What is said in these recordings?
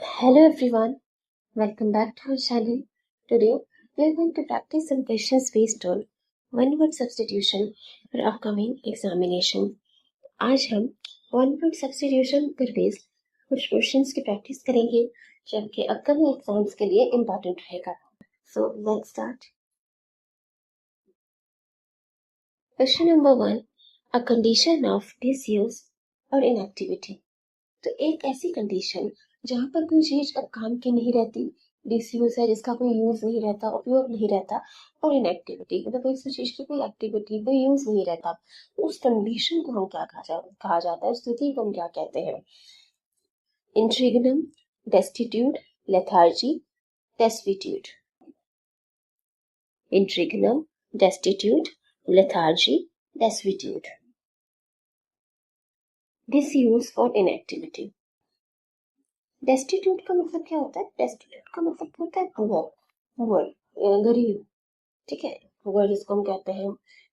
Hello everyone, welcome back to our channel. Today we are going to practice some questions based on one word substitution for upcoming examination. आज हम one word substitution पर based कुछ questions की practice करेंगे जो आपके upcoming exams के लिए इम्पोर्टेंट रहेगा. So let's start. Question number 1. A condition of disuse or inactivity. तो एक ऐसी कंडीशन जहाँ पर कोई चीज अब काम की नहीं रहती, डिसयूज है, जिसका कोई यूज नहीं रहता, उपयोग नहीं रहता, और इनएक्टिविटी मतलब कोई चीज की कोई एक्टिविटी कोई यूज नहीं रहता, उस कंडीशन को हम क्या कहा जाता है, स्थिति को हम क्या कहते हैं? Interregnum, destitute, lethargy, desuetude. Interregnum, destitute, lethargy, desuetude. Disuse और इनएक्टिविटी. डेस्टिट्यूट का मतलब क्या होता है? डेस्टिट्यूट का मतलब होता है पुअर, गरीब. ठीक है, पुअर जिसको हम कहते हैं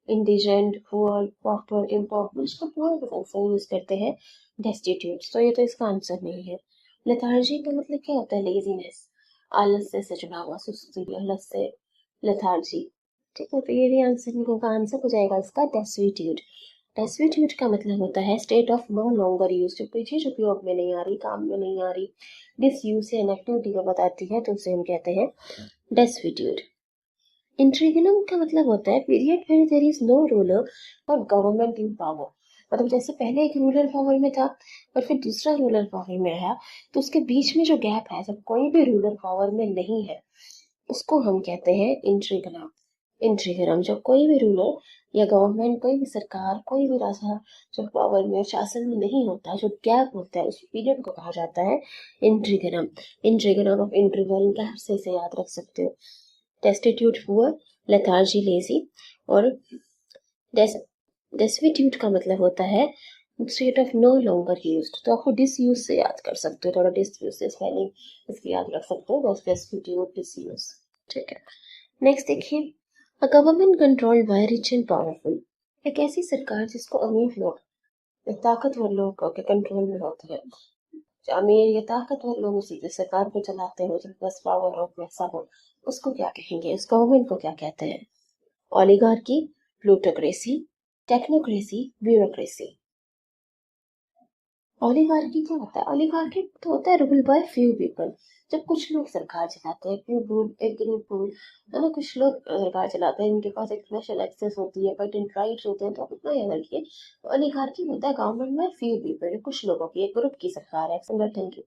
इंडिजेंट, पुअर, पॉपर, इम्पॉवर्ड, इसको पुअर के सेंस में यूज करते हैं डेस्टिट्यूट. तो ये तो इसका आंसर नहीं है. लेथार्जी का मतलब क्या होता है? लेजीनेस, आलस से जुड़ा हुआ, सुस्ती, आलस से लेथार्जी. ठीक है, तो ये भी आंसर हो जाएगा इसका डेस्टिट्यूट. डेस्विट्यूट का मतलब होता है state of no longer use, जो कोई चीज उपयोग में नहीं आ रही, काम में नहीं आ रही, डिसयूज से इनएक्टिविटी को बताती है, तो उसे हम कहते हैं डेस्विट्यूट. इंट्रिगनम का मतलब होता है period where there is no ruler और गवर्नमेंट इन पावर. मतलब जैसे पहले एक रूलर पावर में था और फिर दूसरा रूलर पावर में आया, तो उसके बीच में जो गैप है, जब कोई भी रूलर पावर में नहीं है, उसको हम कहते हैं इंट्रिगनम. इंट्रिगनम जब कोई भी रूलर या गवर्नमेंट, कोई भी सरकार, कोई भी राजा जब पावर में, शासन में नहीं होता, जो गैप होता है, उस पीरियड को कहा जाता है इंट्रिगनम. इंट्रिगनम ऑफ इंटरवल गैप से इसे याद रख सकते हो. डेस्टिट्यूट पुअर, लेथार्जी लेजी, और डेस्विट्यूट का मतलब होता है state of no longer used. तो आपको डिसयूज से याद कर सकते हो, थोड़ा डिसयूज से स्पेलिंग इसकी याद रख सकते हो, डेस्टिट्यूट, डिसयूज. ठीक है, नेक्स्ट देखिए. A government controlled by rich and powerful. एक ऐसी सरकार जिसको अमीर लोग, ताकतवर लोग के कंट्रोल में होते हैं. अमीर या ताकतवर लोग उसी सरकार को चलाते हो, जिनके पास पावर हो, पैसा हो, उसको क्या कहेंगे? उस गवर्नमेंट को क्या कहते हैं? Oligarchy, plutocracy, technocracy, bureaucracy. Oligarchy क्या होता है? ओलिगार्की तो होता है रूल बाय फ्यू पीपल. जब कुछ लोग सरकार चलाते हैं, एक ग्रुप है ना, कुछ लोग सरकार चलाते हैं, इनके पास एक स्पेशल एक्सेस होती है, पेटेंट राइट्स होते हैं, तो आप इतना याद रखिए. ओलिगार्की होता है गवर्नमेंट में फ्यू पीपल, कुछ लोगों की, एक ग्रुप की सरकार है, संगठन की.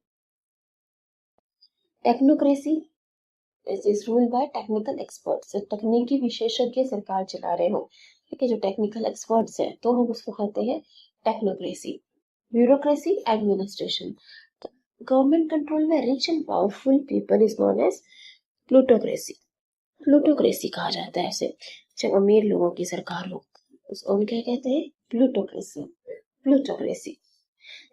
Technocracy is rule by technical experts. तकनीकी विशेषज्ञ सरकार चला रहे हो, ठीक है, जो टेक्निकल एक्सपर्ट्स हैं, तो हम उसको कहते हैं technocracy. Bureaucracy, administration. Government control में rich and powerful people is known as plutocracy. Plutocracy कहा जाता है ऐसे जब अमीर लोगों की सरकार हो, उसको हम क्या कहते हैं? प्लूटोक्रेसी. प्लूटोक्रेसी.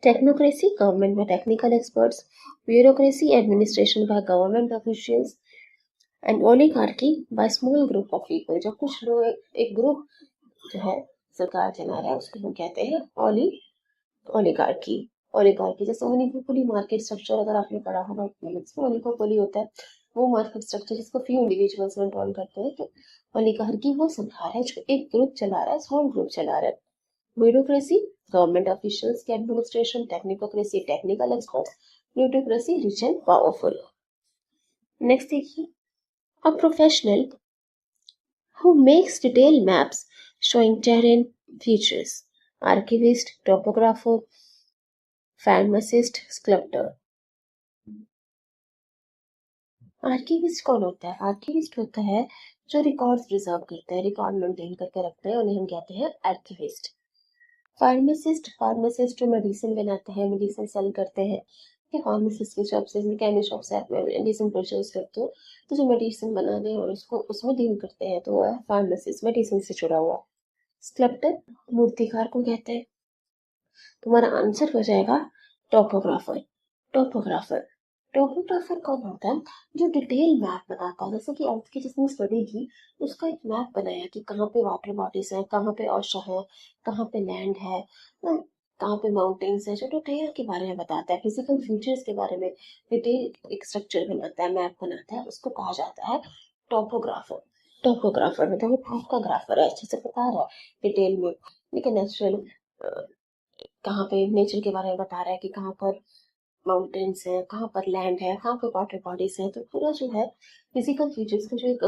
टेक्नोक्रेसी, गवर्नमेंट में technical experts. Bureaucracy, administration by government officials. And oligarchy by small group of people. जब कुछ लोग, एक ग्रुप जो है सरकार चला रहा है, उसको हम कहते हैं ओलिगार्की. ओलिगार्की जैसे ओलिगोपोली मार्केट स्ट्रक्चर, अगर आपने पढ़ा होगा इकोनॉमिक्स में, ओलिगोपोली होता है वो मार्केट स्ट्रक्चर जिसको फ्यू इंडिविजुअल्स कंट्रोल करते हैं. तो ओलिगार्की वो सरकार है जो एक ग्रुप चला रहा है, स्मॉल ग्रुप चला रहा है. ब्यूरोक्रेसी, गवर्नमेंट ऑफिशियल्स की administration. Technocracy, technical experts. Bureaucracy, rich and powerful. Next देखिए. A professional who makes detailed maps showing terrain features. Archivist, topographer, pharmacist, sculptor. आर्किविस्ट कौन होता है? आर्किविस्ट होता है जो रिकॉर्ड्स प्रिजर्व करते हैं, रिकॉर्ड मेंटेन करके रखते हैं, उन्हें हम कहते हैं आर्किविस्ट. फार्मासिस्ट जो मेडिसिन बनाते हैं, मेडिसिन सेल करते हैं. फार्मासिस्ट की शॉप से, केमिस्ट शॉप से आप मेडिसिन परचेज करते हो, तो जो मेडिसिन बनाने और उसको उसमें डील करते हैं, तो वो है फार्मासिस्ट, मेडिसिन से जुड़ा हुआ. स्कल्पटर मूर्तिकार को कहते हैं. तुम्हारा आंसर हो जाएगा टोपोग्राफर. टोपोग्राफर. टोपोग्राफर कौन होता है? जो डिटेल मैप बनाता है, जैसे कि अर्थ की जिसने स्टडी की, उसका एक मैप बनाया कि कहाँ पे वाटर बॉडीज है, कहाँ पे ओशन है, कहाँ पे लैंड है, कहाँ पे माउंटेन्स है, जो डिटेल के बारे में बताता है, फिजिकल फीचर्स के बारे में डिटेल एक स्ट्रक्चर बनाता है, मैप बनाता है, उसको कहा जाता है टॉपोग्राफर। टॉपोग्राफर मतलब वो टॉप का ग्राफर है, अच्छे से बता रहा है डिटेल में, ठीक है। नेचुरल कहाँ पे नेचर के बारे में बता रहा है कि कहाँ पर माउंटेन्स है, कहाँ पर लैंड है, कहाँ पर वाटर बॉडीज है। तो पूरा जो है फिजिकल फीचर्स को जो एक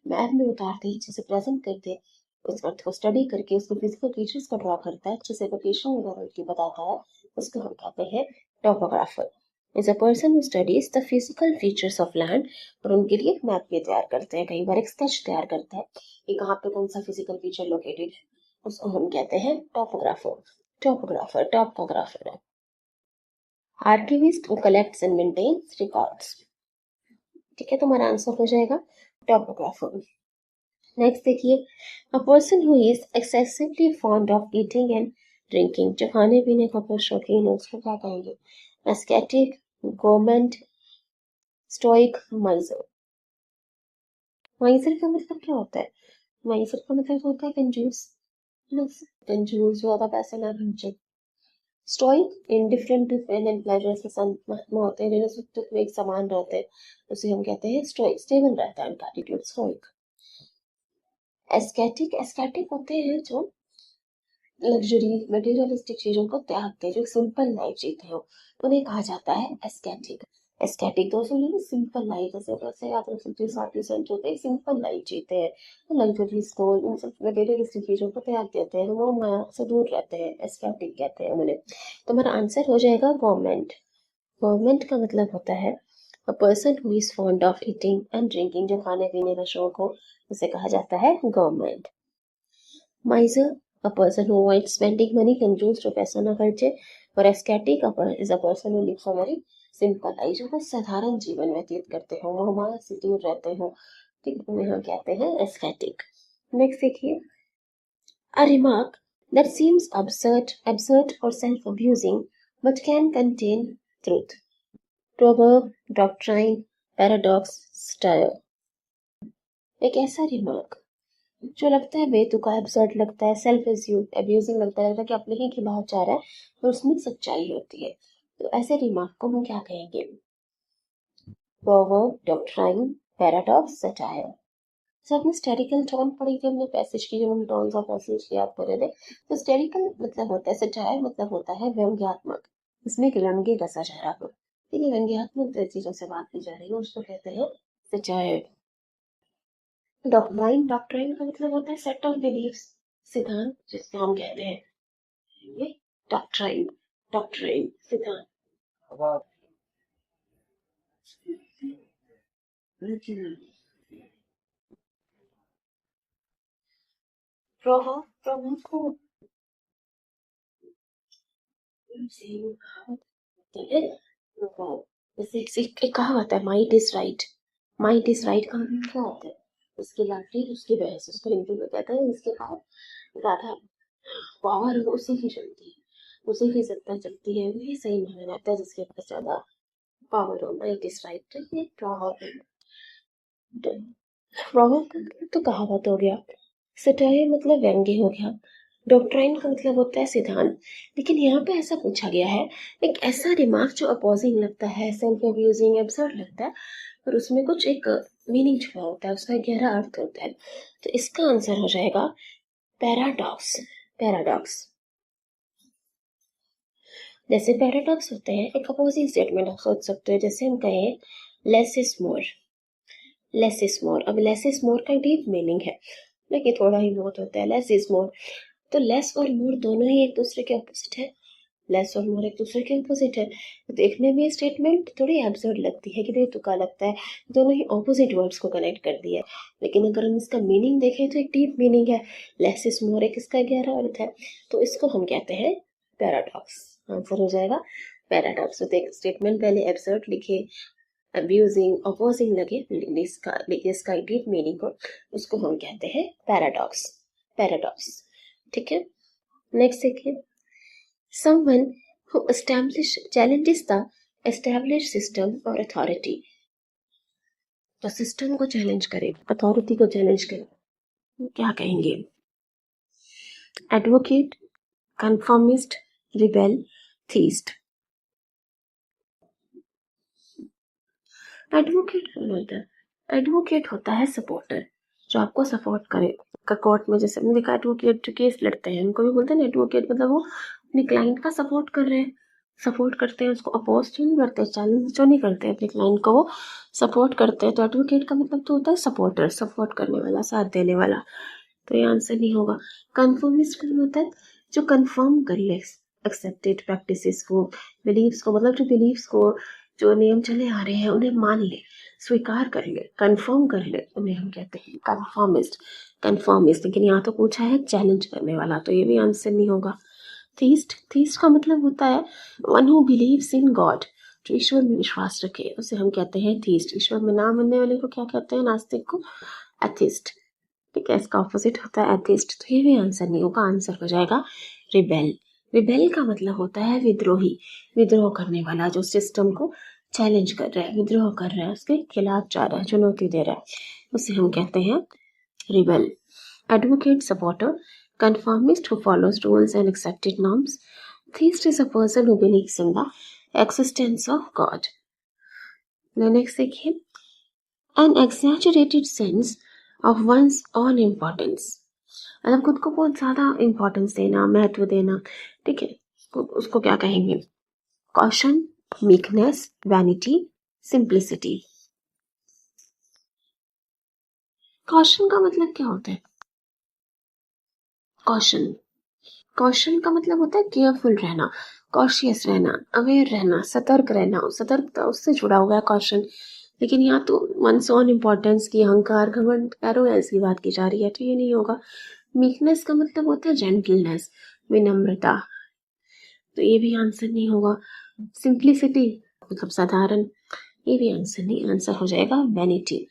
मैप में उतारते हैं, अच्छे से प्रेजेंट करते हैं, उस अर्थ को स्टडी करके उसको फिजिकल फीचर्स को ड्रॉ करता है, अच्छे से लोकेशन वगैरह की बताता है, उसको हम कहते हैं topographer. Is a person who studies the physical features of land, और उनके लिए एक मैप भी तैयार करते हैं, कई बार एक स्केच तैयार करता है कि कहाँ पे कौन सा फिजिकल फीचर लोकेटेड है, उसको हम कहते हैं टॉपोग्राफर। टॉपोग्राफर टॉपोग्राफर है। आर्किविस्ट who collects and maintains records। ठीक है, तुम्हारा आंसर हो जाएगा टॉपोग्राफर। नेक्स्ट देखिए, अ person who is excessively fond of eating and drinking, जो खाने पीने का बहुत शौकीन है, उसको क्या कहेंगे? एस्केटिक, गोर्मेंट, स्टोइक, माइजर। माइजर का मतलब क्या होता है? माइजर का मतलब होता है कंजूस, कंजूस, ज्यादा पैसे ना खर्चे। Stoic indifferent to pain and pleasure के संत महात्मा होते हैं, जिन्हें सुख दुख में एक समान रहते हैं, उसे हम कहते हैं स्टोइक, स्टेबल रहता है उनका एटीट्यूड, स्टोइक। एस्केटिक, एस्केटिक होते हैं जो लग्जरी मटेरियलिस्टिक चीजों को त्यागते हैं, जो सिंपल लाइफ जीते हो, उन्हें कहा जाता है एस्केटिक। एस्केटिक दोस्तों ने सिंपल लाइफ, जैसे वैसे आप 60% होते हैं सिंपल लाइफ जीते हैं, लग्जरीज को, इन सब मटेरियलिस्टिक चीजों को त्याग देते हैं, वो माया से दूर रहते हैं, एस्केटिक कहते हैं उन्हें। तो हमारा आंसर हो जाएगा गवर्नमेंट। गवर्नमेंट का मतलब होता है अ person who is fond of eating and drinking, जो खाने पीने का शौक हो, उसे कहा जाता है government. Miser, a person who avoid spending money, कंजूस, जो पैसा ना खर्चे। और ascetic is a person who lives a very simple life, जो बस साधारण जीवन व्यतीत करते हो, वो हमारा से दूर रहते हो, ठीक है, उन्हें हम कहते हैं एस्केटिक। नेक्स्ट देखिए, a remark that seems absurd or self-abusing, but can contain truth. Proverb, doctrine, paradox, satire। एक ऐसा रिमार्क जो लगता है बेतुका, एब्सर्ड लगता है, सेल्फ अब्यूजिंग लगता है कि अपने ही की बात चाह रहा है, और उसमें सच्चाई होती है, तो ऐसे रिमार्क को हम क्या कहेंगे? Proverb, doctrine, paradox, satire. Sir हमने स्टेरिकल टोन पढ़ी थी, हमने पैसेज की, जब हम टोन्स ऑफ पैसेज की याद कर रहे थे, तो स्टेरिकल मतलब होता है, सटायर मतलब होता है व्यंग्यात्मक, इसमें एक व्यंग्य रसा चेहरा हो, ठीक है, व्यंग्यात्मक चीजों से बात की जा रही है, उसको कहते हैं सटायर। डॉक्ट्राइन, डॉक्ट्राइन का मतलब होता है सेट ऑफ बिलीफ्स, सिद्धांत, जिसको हम कहते हैं ये डॉक्ट्राइन, डॉक्ट्राइन सिद्धांत। प्रोवर्ब, प्रोवर्ब को जैसे एक कहावत है, might is right. Might is right का मतलब क्या होता है? उसकी लाठी उसकी भैंस, उसको हिंदी में कहते हैं इसके पास ज्यादा पावर है, उसी की चलती है, उसी की सत्ता चलती है, वही सही माना जाता है, जिसके पास ज्यादा पावर हो। माइट इज राइट, तो ये प्रॉवर्ब, प्रॉवर्ब तो कहावत हो गया, सटायर मतलब व्यंग्य हो गया, डॉक्ट्राइन का मतलब होता है सिद्धांत। लेकिन यहाँ पे ऐसा पूछा गया है, एक ऐसा रिमार्क जो अपोजिंग लगता है, सेल्फ अब्यूजिंग, एब्सर्ड लगता है, पर उसमें कुछ एक मीनिंग छुपा होता है, उसका गहरा अर्थ होता है, तो इसका आंसर हो जाएगा पैराडॉक्स। पैराडॉक्स, जैसे पैराडॉक्स होते हैं एक अपोजिंग स्टेटमेंट, आप सोच सकते हो, जैसे हम कहें less is more, less is more. अब लेस इज मोर का डीप मीनिंग है, लेकिन थोड़ा ही बहुत होता है, लेस इज मोर। तो लेस और मोर दोनों ही एक दूसरे के ऑपोजिट है, लेस और मोर एक दूसरे के ऑपोजिट है, तो देखने में स्टेटमेंट थोड़ी एब्सर्ड लगती है, कि बेतुका लगता है, दोनों ही ऑपोजिट वर्ड्स को कनेक्ट कर दिया है। लेकिन अगर हम इसका मीनिंग देखें तो एक डीप मीनिंग है, लेस इज मोर एक इसका गहरा अर्थ है, तो इसको हम कहते हैं पैराडॉक्स। आंसर हो जाएगा पैराडॉक्स। तो एक स्टेटमेंट पहले एब्सर्ड लिखे, अब्यूजिंग, अपोजिंग लगे, इसका डीप मीनिंग हो, उसको हम कहते हैं पैराडॉक्स। पैराडॉक्स, ठीक है। नेक्स्ट देखिए, someone who challenges the established system or authority, तो सिस्टम को चैलेंज करे, अथॉरिटी को चैलेंज करे, क्या कहेंगे? Advocate, conformist, rebel, theist. Advocate कौन होता है? एडवोकेट होता है सपोर्टर, जो आपको सपोर्ट करे। कोर्ट में जैसे हमने देखा एडवोकेट जो केस लड़ते हैं उनको भी बोलते हैं ना एडवोकेट, मतलब वो अपने क्लाइंट का सपोर्ट कर रहे हैं, सपोर्ट करते हैं, उसको अपोज तो नहीं करते, चैलेंज तो नहीं करते, अपने क्लाइंट को वो सपोर्ट करते हैं। तो एडवोकेट का मतलब तो होता है सपोर्टर, सपोर्ट करने वाला, साथ देने वाला। तो ये आंसर नहीं होगा। कन्फर्मिस्ट कौन होता है? जो कन्फर्म कर ले एक्सेप्टेड प्रैक्टिसेस को, बिलीव्स को, मतलब जो बिलीव्स को, जो नियम चले आ रहे हैं उन्हें मान ले, स्वीकार कर ले, कंफर्म कर ले, उन्हें हम कहते हैं कन्फर्मिस्ट। कन्फर्मिस्ट, लेकिन यहाँ तो पूछा है चैलेंज करने वाला, तो ये भी आंसर नहीं होगा। थीस्ट, थीस्ट का मतलब होता है one who believes in God, जो ईश्वर में विश्वास रखे, उसे हम कहते हैं थीस्ट। ईश्वर में ना मानने वाले को क्या कहते हैं? नास्तिक को एथिस्ट। ठीक है, इसका ऑपोजिट होता है एथिस्ट। तो ये भी आंसर नहीं होगा, आंसर हो जाएगा रिबेल। रिबेल का मतलब होता है विद्रोही, विद्रोह करने वाला, जो सिस्टम को चैलेंज कर रहा है, विद्रोह कर रहा है, उसके खिलाफ जा रहा है, चुनौती दे रहा है, उसे हम कहते हैं rebel. Advocate, supporter, conformist who follows rules and accepted norms. Theist is a person who believes in the existence of God. Now next देखिए, an exaggerated sense of one's own importance. मतलब खुद को बहुत ज्यादा इम्पोर्टेंस देना, महत्व देना। ठीक है, उसको क्या कहेंगे? Caution, meekness, vanity, simplicity. Caution का मतलब क्या होता है? कॉशन, कॉशन का मतलब होता है केयरफुल रहना, कॉशियस रहना, अवेयर रहना, सतर्क रहना, सतर्कता उससे जुड़ा हुआ है कॉशन। लेकिन यहाँ तो वंस ऑन इम्पोर्टेंस की, अहंकार, घमंड, एरोगेंस की बात की जा रही है, तो ये नहीं होगा। मीकनेस का मतलब होता है जेंटलनेस, विनम्रता, तो ये भी आंसर नहीं होगा। सिंप्लिसिटी मतलब साधारण, ये भी आंसर नहीं, आंसर हो जाएगा vanity.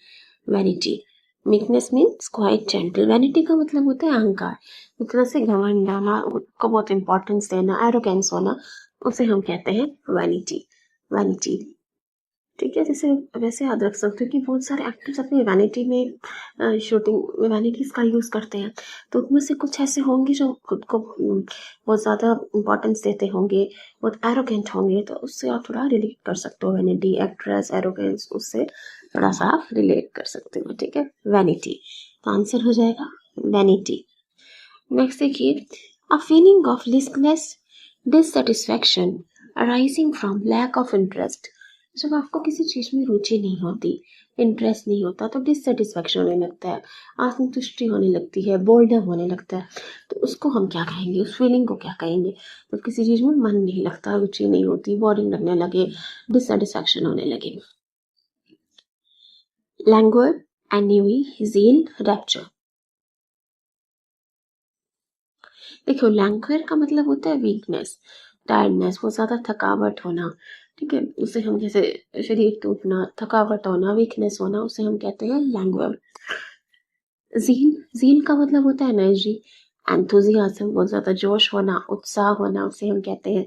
Vanity, meekness means quite gentle, vanity का मतलब होता है अहंकार, इतना से घमंड आना, उसको बहुत इंपॉर्टेंस देना, एरोगेंस होना, उसे हम कहते हैं वैनिटी। वैनिटी, ठीक है, जैसे वैसे याद रख सकते हो कि बहुत सारे एक्टर्स अपनी वैनिटी में शूटिंग में वैनिटीज का यूज करते हैं, तो उनमें से कुछ ऐसे होंगे जो खुद को बहुत ज्यादा इंपॉर्टेंस देते होंगे, बहुत एरोगेंट होंगे, तो उससे आप थोड़ा रिलेट कर सकते हो, वैनिटी, एक्ट्रेस, एरोगेंस, उससे थोड़ा सा आप रिलेट कर सकते हो। ठीक है, वैनिटी, तो आंसर हो जाएगा वैनिटी। नेक्स्ट देखिए, a feeling of listless dissatisfaction arising from lack of interest. जब आपको किसी चीज में रुचि नहीं होती, इंटरेस्ट नहीं होता, तो डिससेटिस्फैक्शन होने लगता है, असंतुष्टि होने लगती है, बोर्डम होने लगता है, तो उसको हम क्या कहेंगे? उस फीलिंग को क्या कहेंगे? जब किसी चीज में मन नहीं लगता, रुचि नहीं होती, बोरिंग लगने लगे, डिससेटिस्फैक्शन होने लगे। Language, ennui, zeal, rapture. देखो, लैंग्वेज का मतलब होता है वीकनेस, टायर्डनेस, बहुत ज्यादा थकावट होना। ठीक है, उसे हम जैसे शरीर टूटना, थकावट होना, वीकनेस होना, उसे हम कहते हैं लैंग्वेज। जील, जील का मतलब होता है एनर्जी, एंथुजियाज्म, बहुत ज्यादा जोश होना, उत्साह होना, उसे हम कहते हैं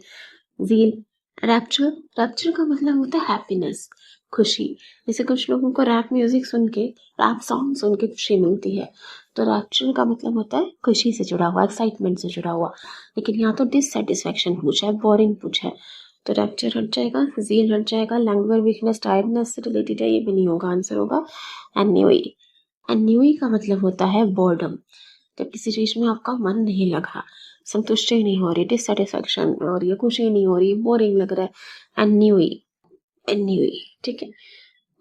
जील। रैप्चर, रैप्चर का मतलब होता है हैप्पीनेस, खुशी। जैसे कुछ लोगों को रैप म्यूजिक सुन के, रैप सॉन्ग सुन के खुशी मिलती है, तो रैप्चर का मतलब होता है खुशी से जुड़ा हुआ, एक्साइटमेंट से जुड़ा हुआ। लेकिन यहाँ तो डिससेटिस्फैक्शन पूछा है, बोरिंग पूछा है, तो रैप्चर हट जाएगा, जील हट जाएगा, लैंग्वेज, वीकनेस, टायर्डनेस से रिलेटेड है, ये भी नहीं होगा, आंसर होगा एन्यूई। एन्यूई का मतलब होता है बोर्डम, जब किसी चीज में आपका मन नहीं लगा, संतुष्टि नहीं हो रही, डिससेटिस्फैक्शन हो रही है, खुशी नहीं हो रही, बोरिंग लग रहा है, एन्यूई। एन्यूई, ठीक है,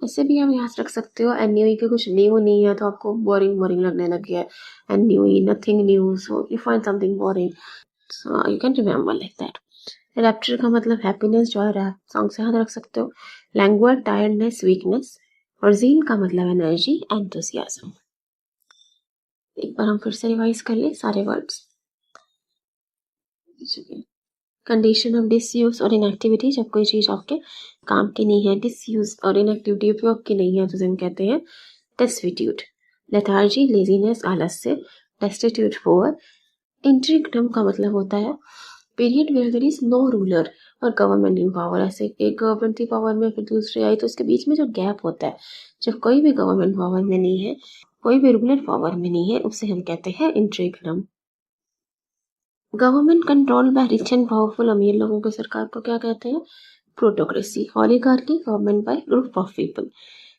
ऐसे भी आप याद रख सकते हो, एन्यूई के कुछ न्यू नहीं है तो आपको बोरिंग बोरिंग लगने लग गया है, ennui nothing new, so you find something boring, so you can remember like that. Rapture का मतलब हैप्पीनेस, जो है रैप सॉन्ग से याद रख सकते हो। लैंग्वेज, टायर्डनेस, वीकनेस, और जील का मतलब एनर्जी, एंथुसियाज्म। एक बार हम फिर से रिवाइज कर ले सारे वर्ड्स। कंडीशन ऑफ डिसयूज और इनएक्टिविटी, जब कोई चीज आपके काम की नहीं है, डिसयूज और इनएक्टिविटी उपयोग की नहीं है, तो हम कहते हैं डेस्टिट्यूट। लेथार्जी, लेजीनेस, आलस्य। Destitute, poor. इंटरिग्नम का मतलब होता है period where there is no ruler और गवर्नमेंट इन पावर। ऐसे एक गवर्नमेंट थी पावर में, फिर दूसरी आई, तो उसके बीच में जो गैप होता है, जब कोई भी गवर्नमेंट पावर में नहीं है, कोई भी रूलर पावर में नहीं है, उसे हम कहते हैं interregnum. Government control by rich and powerful, अमीर लोगों की सरकार को क्या कहते हैं? Protocracy. Oligarchy, government by group of people.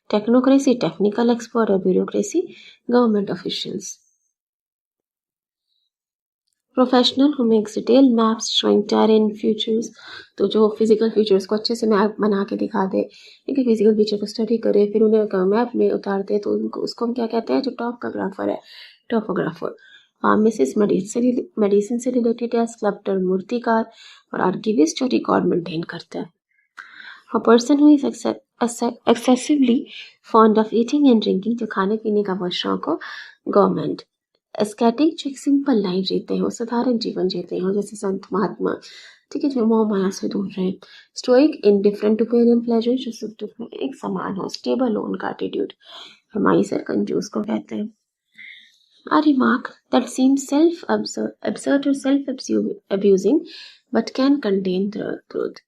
Technocracy, technical expert. और bureaucracy, government officials. Professional who makes detail maps showing terrain features, तो जो फिजिकल फीचर्स को अच्छे से मैप बना के दिखा दे, ठीक है, फिजिकल फीचर को स्टडी करे फिर उन्हें मैप में उतार दे, तो उनको उसको हम क्या कहते हैं? जो टॉपोग्राफर है, टॉपोग्राफर। फार्मासिस्ट, मेडिसिन से रिलेटेड है। स्कल्प्टर, मूर्तिकार। और आर्किविस्ट, जो रिकॉर्ड मेंटेन करता है। A person who is excessively fond of eating and drinking, जो खाने पीने का बहुत शौक हो, गवर्नमेंट। एस्केटिक, जो एक सिंपल लाइफ जीते हो, साधारण जीवन जीते हो, जैसे संत महात्मा, ठीक है, जो मोह माया से दूर रहे। Stoic, indifferent to pain and pleasure, जो सुख दुख में एक समान हो, स्टेबल हो उनका एटीट्यूड। हमाइसर, कंजूस को कहते हैं। A remark that seems absurd or self-abusing but can contain the truth,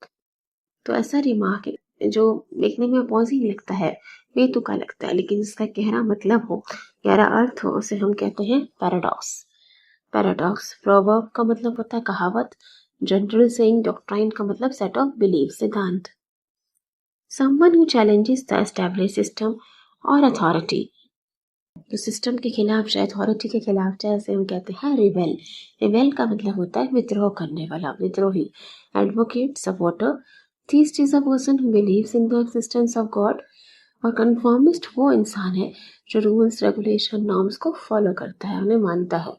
तो ऐसा रिमार्क है जो देखने में अपोजिंग लगता है, बेतुका लगता है, लेकिन इसका गहरा मतलब हो, गहरा अर्थ हो, उसे हम कहते हैं पैराडॉक्स। पैराडॉक्स। प्रोवर्ब का मतलब होता है कहावत। जनरल सेइंग, डॉक्ट्राइन का मतलब सेट ऑफ बिलीफ, सिद्धांत। Someone who challenges the established system और अथॉरिटी, जो सिस्टम के खिलाफ चाहे, अथॉरिटी के खिलाफ चाहे, उसे हम कहते हैं रिबेल। रिबेल का मतलब होता है विद्रोह करने वाला, विद्रोही। Advocate, supporter. Theist is a person who believes in the existence of god. और कन्फॉर्मिस्ट वो इंसान है जो रूल्स, रेगुलेशन, नॉर्म्स को फॉलो करता है, उन्हें मानता है।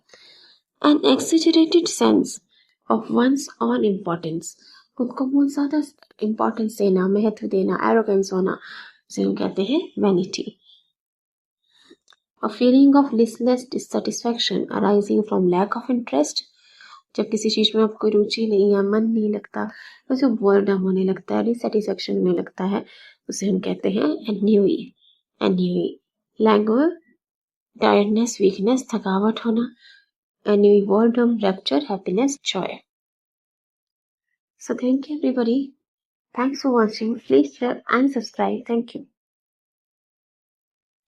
An exaggerated sense of one's own importance, खुद को बहुत ज्यादा इम्पोर्टेंस देना, महत्व देना, एरोगेंस होना, उसे हम कहते हैं vanity. A feeling of listless dissatisfaction arising from lack of interest, जब किसी चीज में आपको रुचि नहीं है, मन नहीं लगता, उसे बोरडम होने लगता है, डिससेटिस्फैक्शन होने लगता है, उसे हम कहते हैं एन्यूई। एन्यूई। लैंगुअर, टायर्डनेस, वीकनेस, थकावट होना। Ennui, boredom, rapture, happiness, joy. So thank you everybody. Thanks for watching. Please share and subscribe. Thank you.